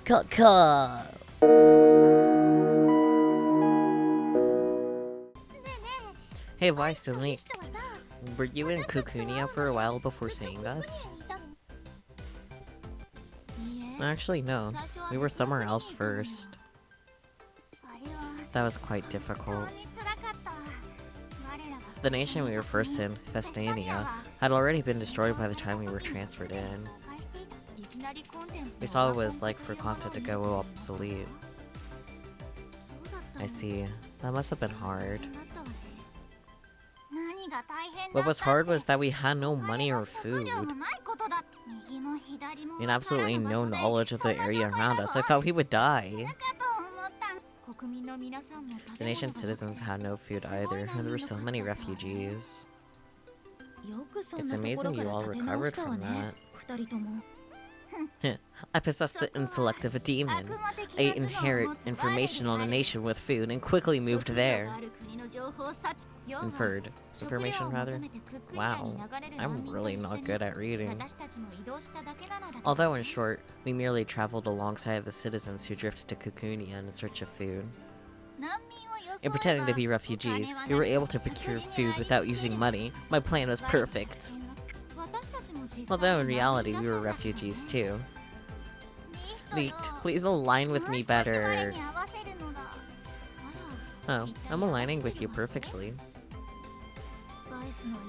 CAW CAW. Hey, why, Suddenly, were you in Kukunia for a while before seeing us? Actually, no. We were somewhere else first. That was quite difficult. The nation we were first in, Festania, had already been destroyed by the time we were transferred in. We saw what it was like for content to go obsolete. I see. That must have been hard. What was hard was that we had no money or food, and absolutely no knowledge of the area around us. I thought we would die. The nation's citizens had no food either, and there were so many refugees. It's amazing you all recovered from that. I possess the intellect of a demon. I inherit information on a nation with food and quickly moved there. Inferred. Information, rather? Wow. I'm really not good at reading. Although, in short, we merely traveled alongside the citizens who drifted to Kukunia in search of food. In pretending to be refugees, we were able to procure food without using money. My plan was perfect. Although in reality, we were refugees too. Leaked, please align with me better. Oh, I'm aligning with you perfectly.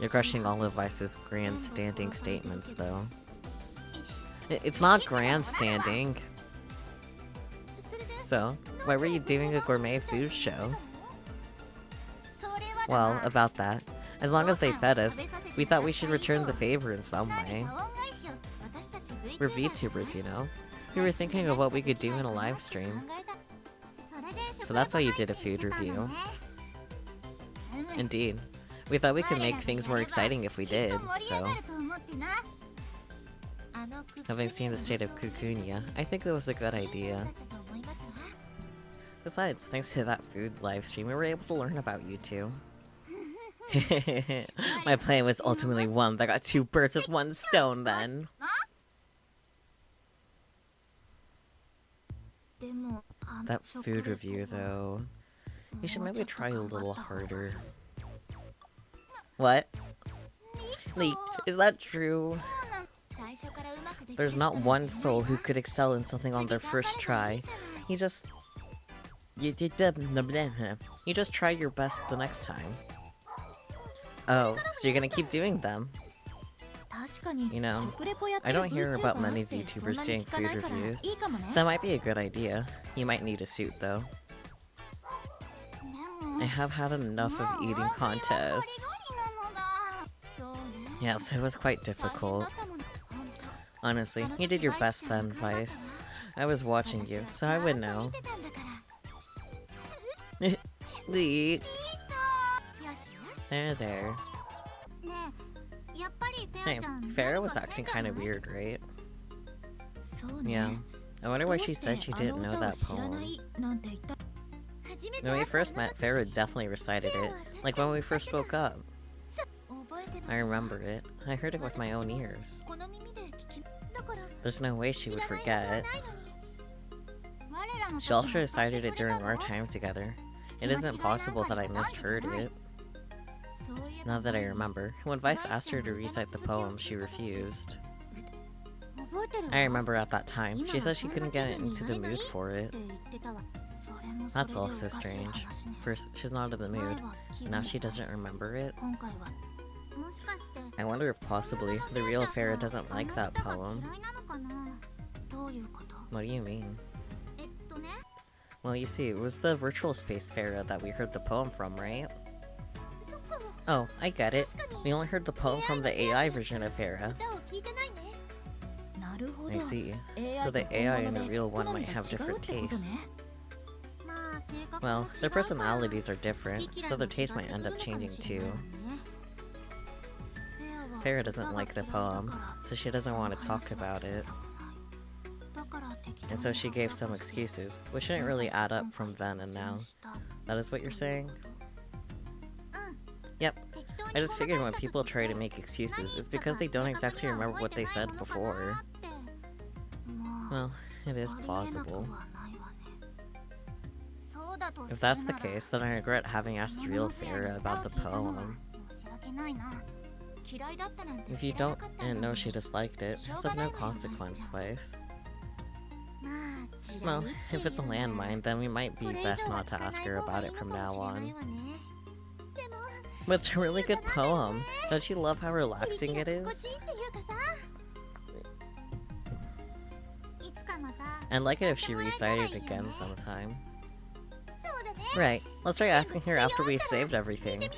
You're crushing all of Vice's grandstanding statements, though. It's not grandstanding. So, why were you doing a gourmet food show? Well, about that. As long as they fed us, we thought we should return the favor in some way. We're VTubers, you know? We were thinking of what we could do in a live stream. So that's why you did a food review. Indeed. We thought we could make things more exciting if we did, so... Having seen the state of Kukunia, I think that was a good idea. Besides, thanks to that food live stream, we were able to learn about you two. My plan was ultimately one that got two birds with one stone then. That food review, though... You should maybe try a little harder. What? Leak, is that true? There's not one soul who could excel in something on their first try. You just try your best the next time. Oh, so you're gonna keep doing them? You know, I don't hear about many VTubers doing food reviews. That might be a good idea. You might need a suit, though. I have had enough of eating contests. Yes, it was quite difficult. Honestly, you did your best then, Vice. I was watching you, so I would know. Leak. There. Hey, Farah was acting kinda weird, right? Yeah. I wonder why she said she didn't know that poem. When we first met, Farah definitely recited it. Like when we first woke up. I remember it. I heard it with my own ears. There's no way she would forget. She also recited it during our time together. It isn't possible that I misheard it. Now that I remember, when Vice asked her to recite the poem, she refused. I remember at that time, she said she couldn't get into the mood for it. That's also strange. First, she's not in the mood, and now she doesn't remember it. I wonder if possibly the real Farah doesn't like that poem. What do you mean? Well, you see, it was the virtual space Farah that we heard the poem from, right? Oh, I get it. We only heard the poem from the AI version of Farah. I see. So the AI and the real one might have different tastes. Well, their personalities are different, so their taste might end up changing too. Farah doesn't like the poem, so she doesn't want to talk about it. And so she gave some excuses, which didn't really add up from then and now. That is what you're saying? Yep. I just figured when people try to make excuses, it's because they don't exactly remember what they said before. Well, It is plausible. If that's the case, then I regret having asked the real Farah about the poem. If you didn't know she disliked it, it's of no consequence, Spice. Well, if it's a landmine, then we might be best not to ask her about it from now on. But it's a really good poem. Don't you love how relaxing it is? I'd like it if she recited it again sometime. Right, let's try asking her after we've saved everything.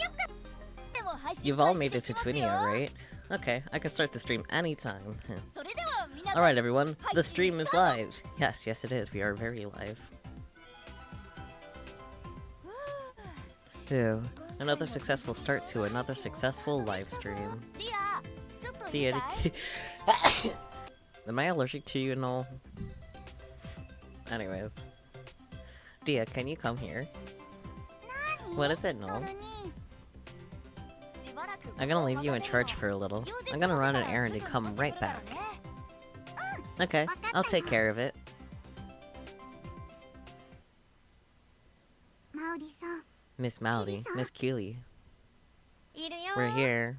You've all made it to Twinia, right? Okay, I can start the stream anytime. Alright everyone, the stream is live! Yes, it is, we are very live. Phew, another successful start to another successful live stream. Am I allergic to you and all? Anyways. Dia, can you come here? What is it, Noel? I'm gonna leave you in charge for a little. I'm gonna run an errand and come right back. Okay, I'll take care of it. Miss Maldy, Miss Keeley. We're here.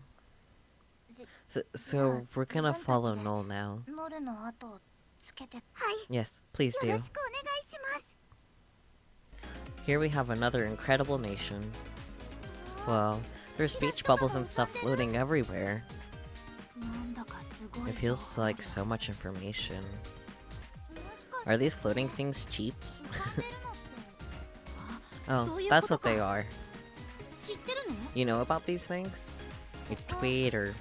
So we're gonna follow Noel now. Yes, please do. Here we have another incredible nation. Well, there's beach bubbles and stuff floating everywhere. It feels like so much information. Are these floating things cheeps? Oh, that's what they are. You know about these things? You tweet or...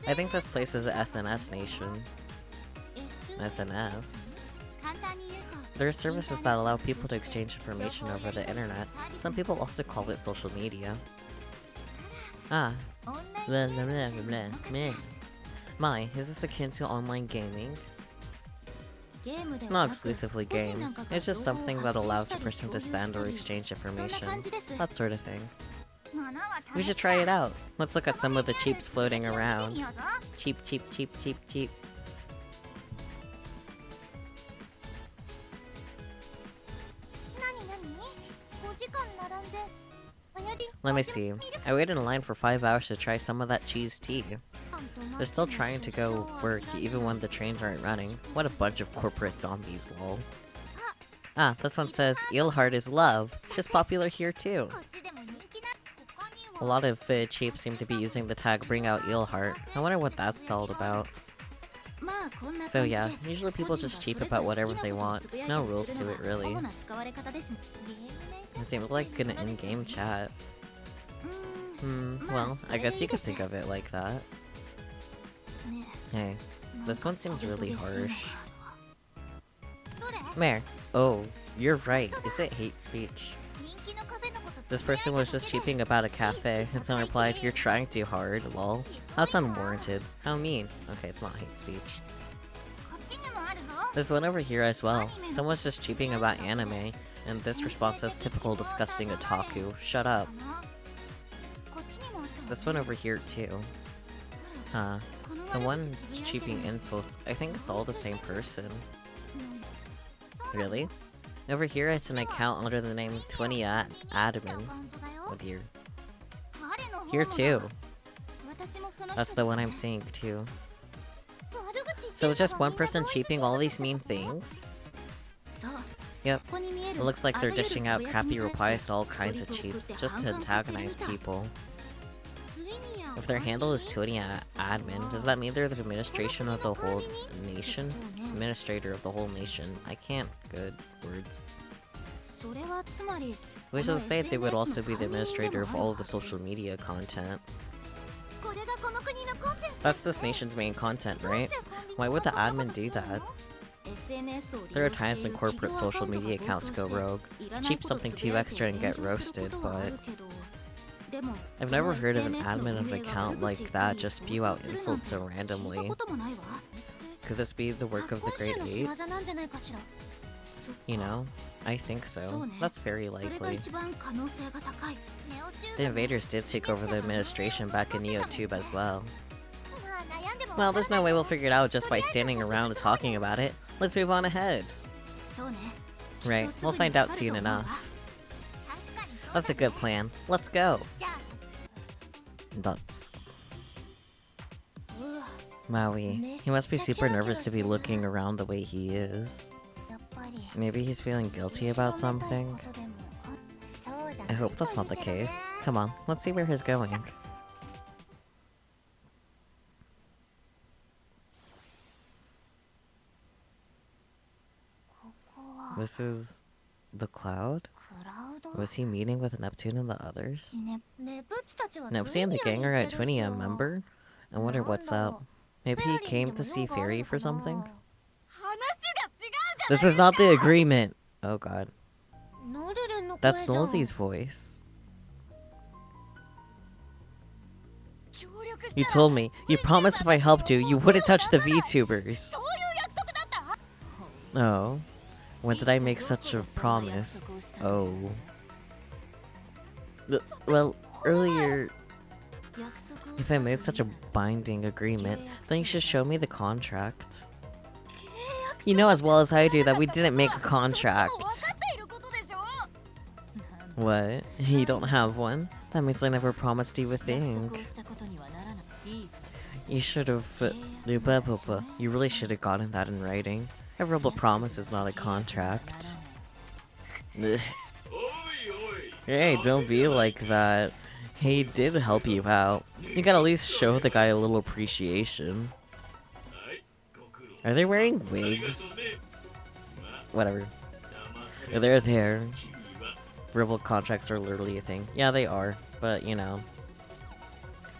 I think this place is a SNS nation. SNS? There are services that allow people to exchange information over the internet. Some people also call it social media. Ah. Blah, blah, blah, blah, blah. My, is this akin to online gaming? Not exclusively games. It's just something that allows a person to send or exchange information. That sort of thing. We should try it out. Let's look at some of the cheeps floating around. Cheap, cheap, cheap, cheap, cheap. Let me see. I waited in line for 5 hours to try some of that cheese tea. They're still trying to go work even when the trains aren't running. What a bunch of corporate zombies, lol. Ah, this one says, Eelheart is love. She's popular here too. A lot of cheap seem to be using the tag bring out Eelheart. I wonder what that's all about. So yeah, usually people just cheap about whatever they want. No rules to it really. It seems like an in-game chat. Well, I guess you could think of it like that. Hey, this one seems really harsh. Mare. Oh, you're right. Is it hate speech? This person was just cheaping about a cafe, and someone replied, "You're trying too hard, lol." That's unwarranted. How mean. Okay, it's not hate speech. There's one over here as well. Someone's just cheaping about anime, and this response says, "Typical disgusting otaku. Shut up." This one over here too. Huh. The one that's cheaping insults, I think it's all the same person. Really? Over here it's an account under the name Twinia Admin. Oh dear. Here too. That's the one I'm seeing too. So it's just one person cheaping all these mean things? Yep. It looks like they're dishing out crappy replies to all kinds of cheaps, just to antagonize people. If their handle is Twinia Admin, does that mean they're the administration of the whole nation? Administrator of the whole nation. I can't. Good words. Which is to say they would also be the administrator of all of the social media content. That's this nation's main content, right? Why would the admin do that? There are times when corporate social media accounts go rogue, cheap something too extra and get roasted, but... I've never heard of an admin of an account like that just spew out insults so randomly. Could this be the work of the Great Eight? You know, I think so. That's very likely. The invaders did take over the administration back in NeoTube as well. Well, there's no way we'll figure it out just by standing around and talking about it. let's move on ahead. Right, we'll find out soon enough. That's a good plan. Let's go. That's... Maui. He must be super nervous to be looking around the way he is. Maybe he's feeling guilty about something. I hope that's not the case. Come on, let's see where he's going. This is... the cloud? Was he meeting with Neptune and the others? Neptune and the gang are at Twinia, remember? I wonder what's up. Maybe he came to see Fairy for something? This was not the agreement! Oh god. That's Nolzi's voice. You told me. You promised if I helped you, you wouldn't touch the VTubers. Oh. When did I make such a promise? Oh. Well, earlier... If I made such a binding agreement, then you should show me the contract. You know as well as I do that we didn't make a contract. What? You don't have one? That means I never promised you a thing. You should've... You really should've gotten that in writing. A verbal promise is not a contract. Hey, don't be like that. He did help you out. You gotta at least show the guy a little appreciation. Are they wearing wigs? Whatever. They're there. Verbal contracts are literally a thing. Yeah, they are. But, you know.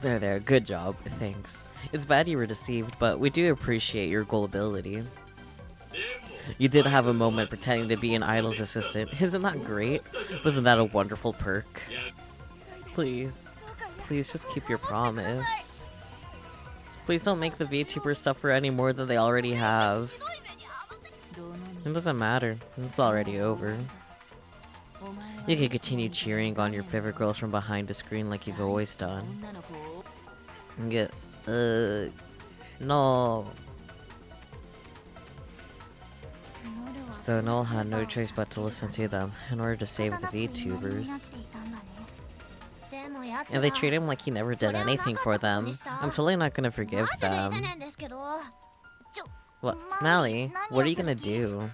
They're there. Good job. Thanks. It's bad you were deceived, but we do appreciate your gullibility. You did have a moment pretending to be an idol's assistant. Isn't that great? Wasn't that a wonderful perk? Please. Please just keep your promise. Please don't make the VTubers suffer any more than they already have. It doesn't matter. It's already over. You can continue cheering on your favorite girls from behind the screen like you've always done. No. So Noel had no choice but to listen to them in order to save the VTubers. And they treat him like he never did anything for them. I'm totally not gonna forgive them. What? Mally, what are you gonna do?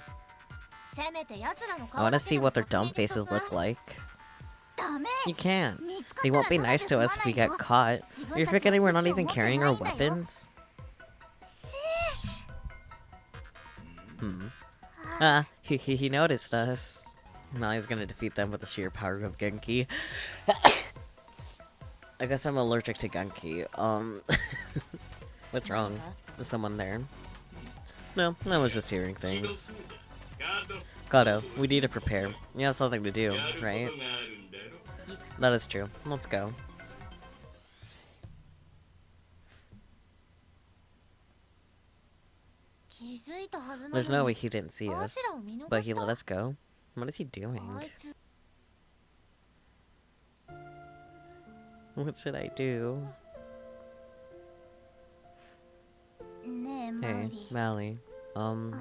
I wanna see what their dumb faces look like. You can't. They won't be nice to us if we get caught. Are you forgetting we're not even carrying our weapons? He noticed us. Mally's gonna defeat them with the sheer power of Genki. I guess I'm allergic to Genki. What's wrong? Is someone there? No, I was just hearing things. Kato, we need to prepare. You have something to do, right? That is true. Let's go. There's no way he didn't see us, but he let us go. What is he doing? What should I do? Hey, Mally.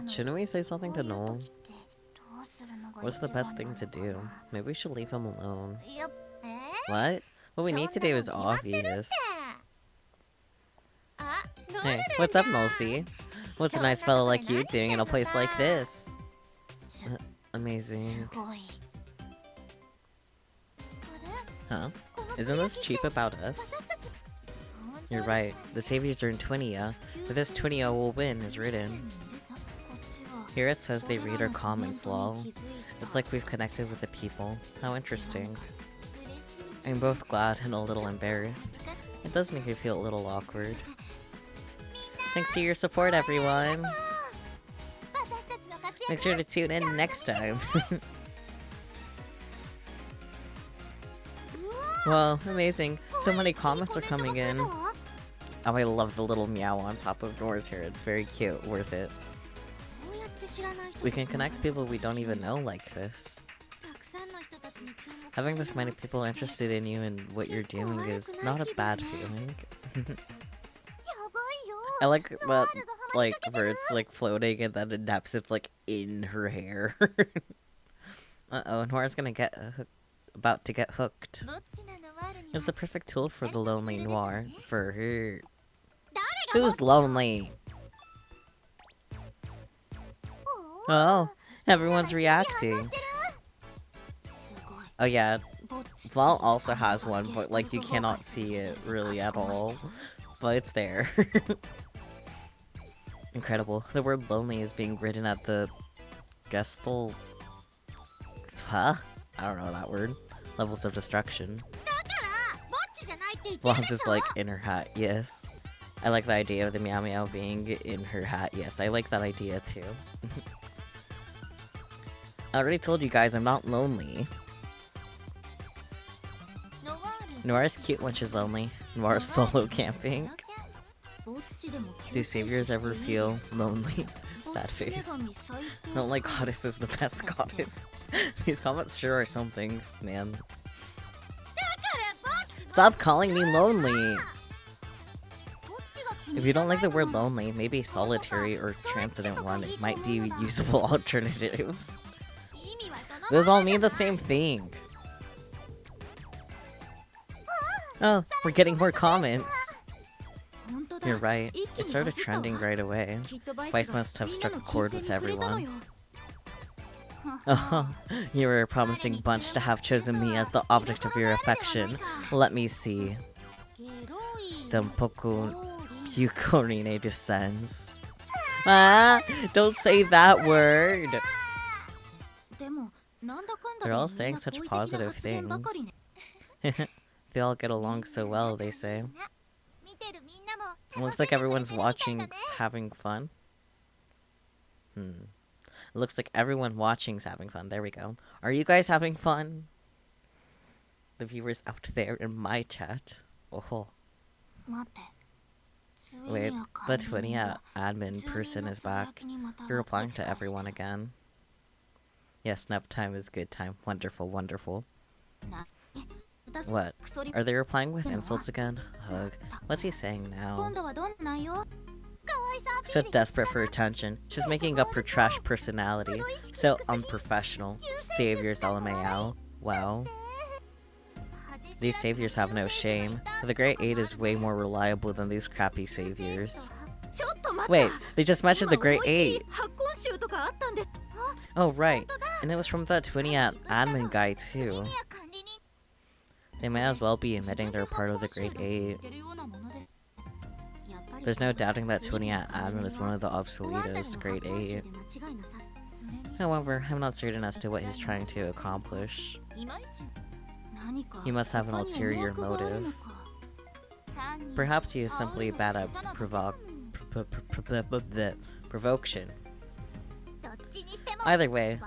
Shouldn't we say something to Noel? What's the best thing to do? Maybe we should leave him alone. What? What we need to do is obvious. Hey, what's up, Nolsey? What's a nice fellow like you doing in a place like this? Amazing. Huh? Isn't this cheap about us? You're right. The saviors are in Twinia. For this Twinia will win is written. Here it says they read our comments, lol. It's like we've connected with the people. How interesting. I'm both glad and a little embarrassed. It does make me feel a little awkward. Thanks to your support, everyone! Make sure to tune in next time. Wow, amazing. So many comments are coming in. Oh, I love the little meow on top of Nora's hair. It's very cute. Worth it. We can connect people we don't even know like this. Having this many people interested in you and what you're doing is not a bad feeling. I like that like, where it's, like, floating and then it naps, it's, like, in her hair. Uh-oh, Nora's gonna get about to get hooked. It's the perfect tool for the lonely Noir. For her. Who's lonely? Oh, everyone's reacting. Oh yeah, Val also has one, but like you cannot see it really at all. But it's there. Incredible. The word lonely is being written at the Gestal... Huh? I don't know that word. Levels of destruction. Blonde is like in her hat, yes. I like the idea of the Meow Meow being in her hat, yes. I like that idea too. I already told you guys I'm not lonely. Noira's cute when she's lonely. Noira's solo camping. Do saviors ever feel lonely? Sad face. I don't like goddess is the best goddess. These comments sure are something, man. Stop calling me lonely! If you don't like the word lonely, maybe solitary or transcendent one, it might be usable alternatives. Those all mean the same thing. Oh, we're getting more comments. You're right. It started trending right away. Vice must have struck a chord with everyone. Oh, you were a promising bunch to have chosen me as the object of your affection. Let me see. Dampoku Yukorine descends. Ah! Don't say that word! They're all saying such positive things. They all get along so well, they say. It looks like everyone's watching's having fun. It looks like everyone watching's having fun. There we go. Are you guys having fun? The viewers out there in my chat. Oh. Wait, the 20 admin person is back. You're replying to everyone again. Yes, nap time is good time. Wonderful, wonderful. What? Are they replying with insults again? Ugh. What's he saying now? So desperate for attention. She's making up her trash personality. So unprofessional. Saviors LMAO. Wow. These saviors have no shame. The Great 8 is way more reliable than these crappy saviors. Wait, they just mentioned the Great 8! Oh right, and it was from that 20 admin guy too. They may as well be admitting they're part of the Great 8. There's no doubting that 20 admin is one of the obsoletest Great 8. However, I'm not certain as to what he's trying to accomplish. He must have an ulterior motive. Perhaps he is simply bad at provocation. Either way,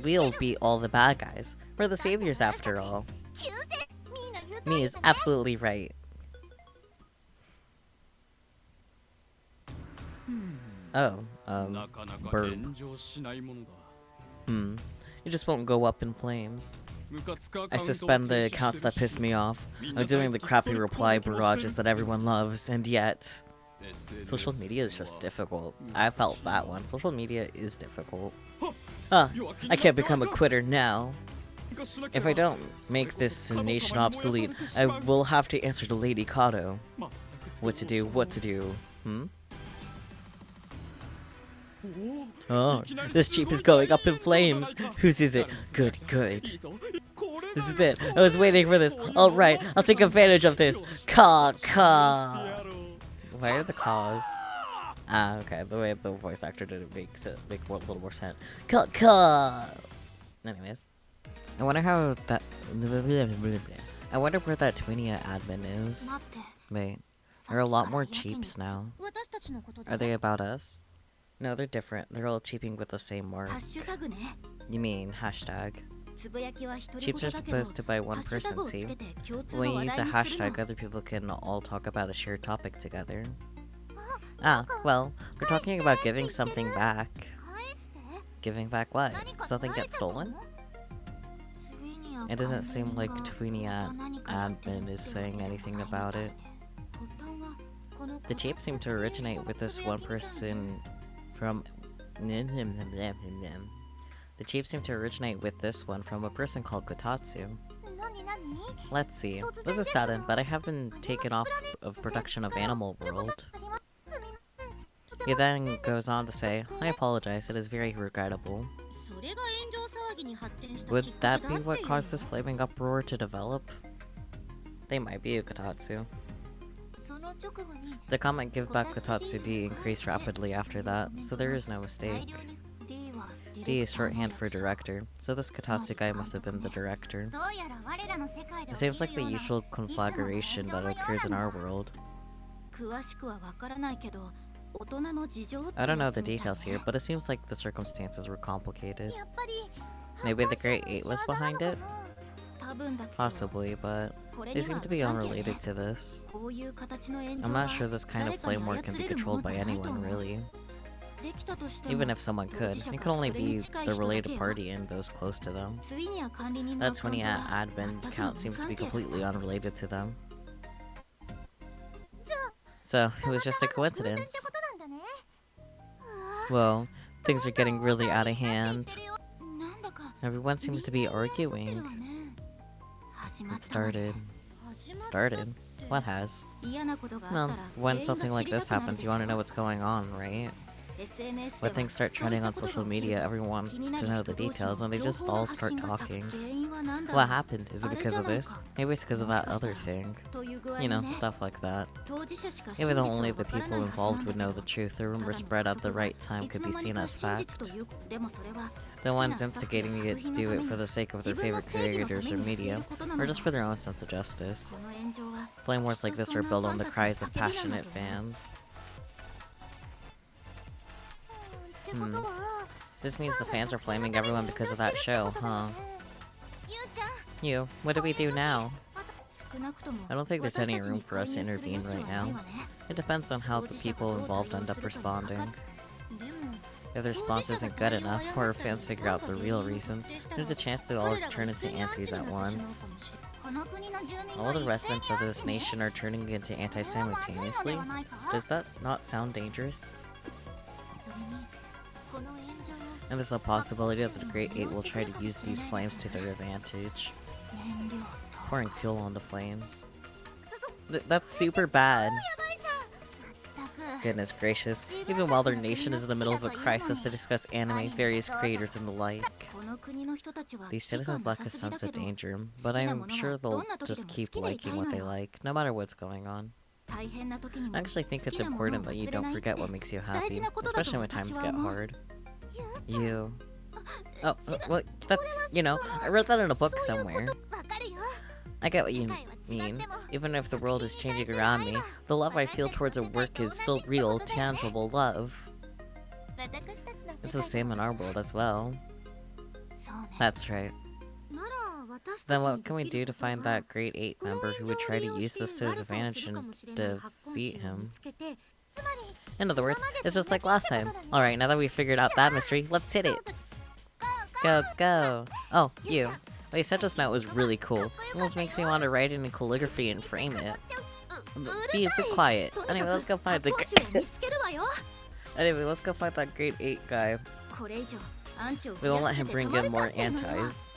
we'll beat all the bad guys. We're the saviors after all. Me is absolutely right. Oh, burp. It just won't go up in flames. I suspend the accounts that piss me off. I'm doing the crappy reply barrages that everyone loves, and yet... Social media is just difficult. I felt that one. Social media is difficult. Huh, I can't become a quitter now. If I don't make this nation obsolete, I will have to answer to Lady Kato. What to do, Oh, this Cheep is going up in flames. Whose is it? Good, good. This is it. I was waiting for this. Alright, I'll take advantage of this. CAW CAW. Why are the caws? Ah, okay. The way the voice actor did it makes it make a little more sense. CAW CAW. Anyways, I wonder how that. I wonder where that Twinia admin is. Wait, there are a lot more Cheeps now. Are they about us? No, they're different. They're all cheaping with the same mark. You mean hashtag? Cheeps are supposed to buy one person, see? When you use a hashtag, other people can all talk about a shared topic together. Ah, well, we're talking about giving something back. Giving back what? Something gets stolen? It doesn't seem like Tweenia admin is saying anything about it. The Cheep seem to originate with this one person from... The Cheep seem to originate with this one from a person called Kotatsu. Let's see. This is sudden, but I have been taken off of production of Animal World. He then goes on to say, I apologize, it is very regrettable. Would that be what caused this flaming uproar to develop? They might be a Kotatsu. The comment give back Kotatsu D increased rapidly after that, so there is no mistake. D is shorthand for director, so this Kotatsu guy must have been the director. It seems like the usual conflagration that occurs in our world. I don't know the details here, but it seems like the circumstances were complicated. Maybe the Great Eight was behind it? Possibly, but they seem to be unrelated to this. I'm not sure this kind of flame war can be controlled by anyone, really. Even if someone could, it could only be the related party and those close to them. That 20 admin count seems to be completely unrelated to them. So, it was just a coincidence. Well, things are getting really out of hand. Everyone seems to be arguing. It started. Started? What has? Well, when something like this happens, you want to know what's going on, right? When things start trending on social media, everyone wants to know the details, and they just all start talking. What happened? Is it because of this? Maybe it's because of that other thing. You know, stuff like that. Even though only the people involved would know the truth, the rumor spread at the right time could be seen as fact. The ones instigating it do it for the sake of their favorite creators or media, or just for their own sense of justice. Flame wars like this are built on the cries of passionate fans. This means the fans are flaming everyone because of that show, huh? You, what do we do now? I don't think there's any room for us to intervene right now. It depends on how the people involved end up responding. If the response isn't good enough, or if fans figure out the real reasons, there's a chance they'll all turn into antis at once. All the residents of this nation are turning into antis simultaneously? Does that not sound dangerous? And there's a possibility that the Great Eight will try to use these flames to their advantage. Pouring fuel on the flames. That's super bad. Goodness gracious. Even while their nation is in the middle of a crisis to discuss anime, various creators, and the like. These citizens lack a sense of danger, but I'm sure they'll just keep liking what they like, no matter what's going on. I actually think it's important that you don't forget what makes you happy, especially when times get hard. You... Oh, well, that's, you know, I wrote that in a book somewhere. I get what you mean. Even if the world is changing around me, the love I feel towards a work is still real, tangible love. It's the same in our world as well. That's right. Then what can we do to find that Great Eight member who would try to use this to his advantage and defeat him? In other words, it's just like last time. Alright, now that we've figured out that mystery, let's hit it! Go, go! Oh, you. What you said just now was really cool. It almost makes me want to write it in calligraphy and frame it. Be a bit quiet. Anyway, let's go find the Anyway, let's go find that Great Eight guy. We won't let him bring in more antis.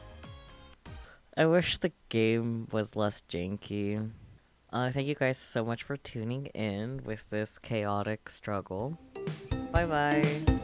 I wish the game was less janky. Thank you guys so much for tuning in with this chaotic struggle. Bye bye!